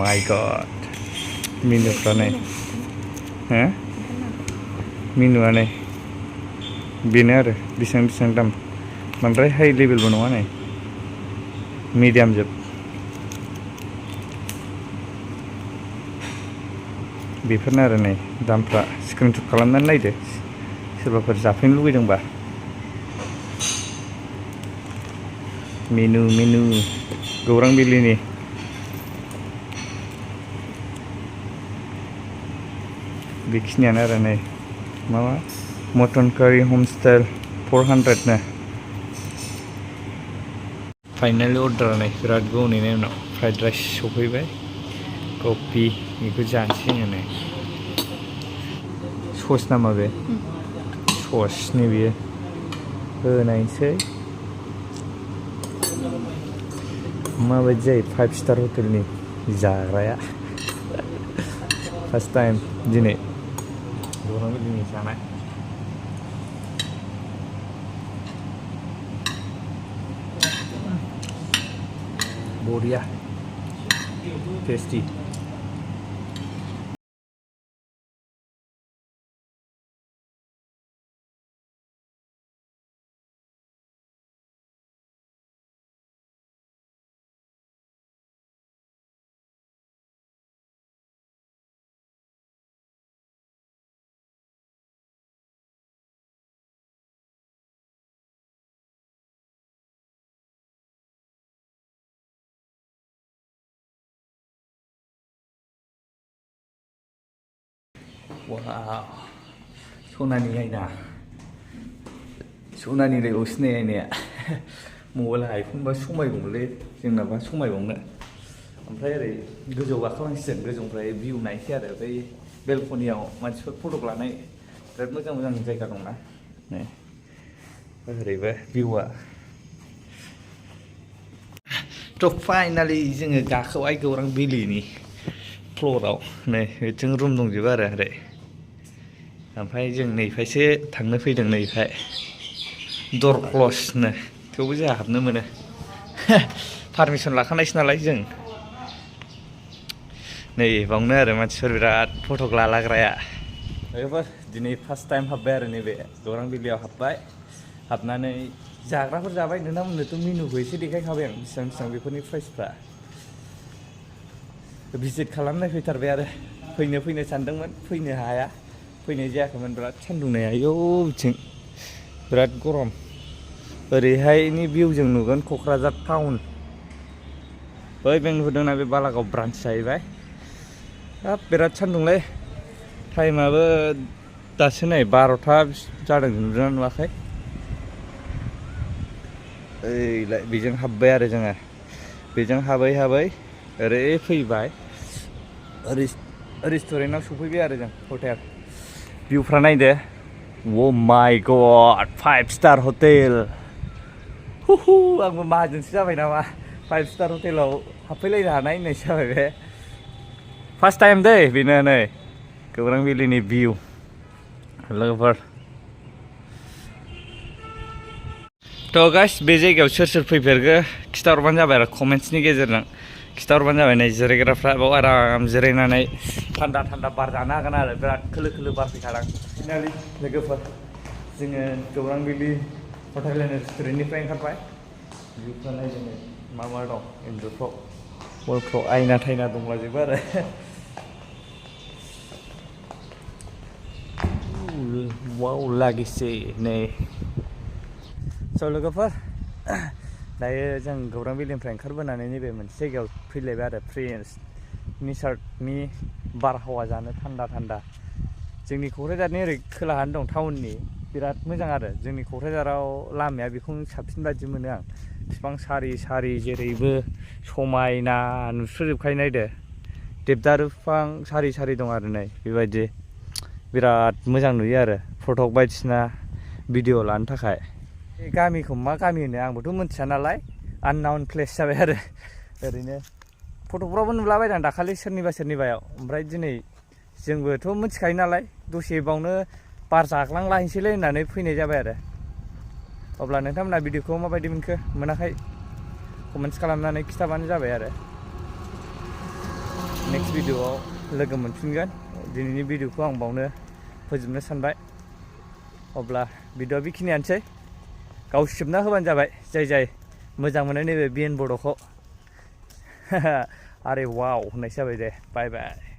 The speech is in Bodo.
माय गॉड मेनुफ्रा नै हो मेनुआ नै बेनो आरो बेसेबां दाम बांद्राय हाई लेभेलबो नङा नै मिडियाम जोब बेफोरनो आरो नै दामफ्रा स्क्रिनशट खालामनानै नायदो सोरबाफोर जाफैनो लुगैदोंबा मेनु गौरां बिलिनि बेखिनियानो आरो नै माबा मटन कारि हम स्टाइल 400 नो फाइनालि अर्डार नै बिराद गोबावनि उनाव फ्राइड राइस सफैबाय कफि बेखौ जानोसै नै सस नामा बे ससनि बियो होनायसै माबायदि जायो 5 स्टार हटेलनि जाग्राया फार्स्ट टाइम दिनै गौरां बिलिनि जानाय बरिया टेस्टी Wow, सनानि आयना सनानिलाय असिनाय आयनाया मबाइल आइफनबा समायगौमोनलै जोंनाबा समायबावनो ओमफ्राय ओरै गोजौ गाखोलांसिगोन गोजौनिफ्राय भिउ नायसै आरो बै बेलकनियाव मानसिफोर फट' लानाय बिराद मोजां जायगा दंना नै ओरैबो भिउआ थ' फाइनालि जोङो गाखोबाय गौरां बिलिनि फ्ल'राव नै बिथिं रुम दंजोबो आरो ओरै ओमफ्राय जों नैफ्रायसो थांनो फैदों नैफ्राय दर क्लसनो थेवबो जोंहा हाबनो मोनो पारमिसन लाखानायसो नालाय जों नै बावनो आरो मानसिफोर बिराद फटक लालाग्राया बेफोर दिनै फार्स्ट टाइम हाबबाय आरो नैबे गौरां बिलियाव हाबबाय हाबनानै जाग्राफोर जाबाय नोंथांमोननोथ' मेनुखौ एसे देखायखाबाय आं बेसेबां बेफोरनि प्राइसफ्रा भिजिट खालामनाय फैथारबाय आरो फैनो सानदोंमोन फैनो हाया फैनाय जायाखैमोन बिराद सान्दुं नै आयौ बिथिं बिराद गरम ओरैहायनि भिउजों नुगोन क'क्राझार टाउन बै बे नुहुरदोंना बे बालागाव ब्रान्च जाहैबाय हाब बिराद सान्दुंलै टाइमाबो दासो नै 12ता जादों नुदोंना नुवाखै ओइलाय बेजों हाबबाय आरो जोङो बेजों हाबै ओरै फैबाय रेस्टुरेन्टआव सफैबाय आरो जों हटेल भिउफ्रा नायदो ओ माय गड 5 स्टार हटेल हुहु आंबो माहाजोनसो जाबाय नामा 5 स्टार हटेलाव हाबफैलायनो हानाय होननायसो जाबाय बे फार्स्ट टाइम दै बेनो नै गौरां बिलिनि भिउ लोगोफोर थ' गाइस बे जायगायाव सोर फैफेरखो खिथाहरबानो जाबाय आरो कमेन्ट्सनि गेजेरजों खिथाहरबानो जाबाय नै जिरायग्राफ्रा बाव आराम जिरायनानै थान्दा बार जानो हागोन आरो बिराद खोलो बार फैखादों फाइनालि लोगोफोर जोङो गौरां बिलि हटेल एन्ड रेस्टुरेन्टनिफ्राय ओंखारबाय भिउफ्रा नायदो मा दं इन्जुरफ्राव वलफ्राव आयना थायना दंलाजोबो आरो वाव लागिसै नै स' लोगोफोर दायो जों गौरां बिलिनिफ्राय ओंखारबोनानै नैबे मोनसे जायगायाव फैलायबाय आरो फ्रेन्स नेचारनि बारहावा जानो थान्दा जोंनि क'क्राझारनि ओरै खोलाहानो दं टाउननि बिराद मोजां आरो जोंनि क'क्राझाराव लामाया बेखौनो साबसिन बादि मोनो आं बिफां सारि जेरैबो समायना नुस्र'जोबखायो नायदो देबदारु बिफां सारि दं आरो नै बेबायदि बिराद मोजां नुयो आरो फटक बायदिसिना भिडिअ लानो थाखाय गामिखौ मा गामि होनो आंबोथ' मिथिया नालाय आननाउन प्लेस जाबाय आरो ओरैनो फटकफ्रावबो नुलाबायदों दाखालि सोरनिबायाव ओमफ्राय दिनै जोंबोथ' मिथिखायो नालाय दसे बावनो बार जाग्लांलाहैसैलै होननानै फैनाय जाबाय आरो अब्ला नोंथांमोना भिडिअखौ माबायदि मोनखो मोनाखै कमेन्ट्स खालामनानै खिथाबानो जाबाय आरो नेक्स्ट भिडिअआव लोगो मोनफिनगोन दिनैनि भिडिअखौ आं बावनो फोजोबनो सानबाय अब्ला भिडिअआ बेखिनियानोसै गावसिबना होबानो जाबाय जाय मोजां मोनो नैबे बिएन बड'खौ आरे वाव होननायसो जाबाय दे बाय बाय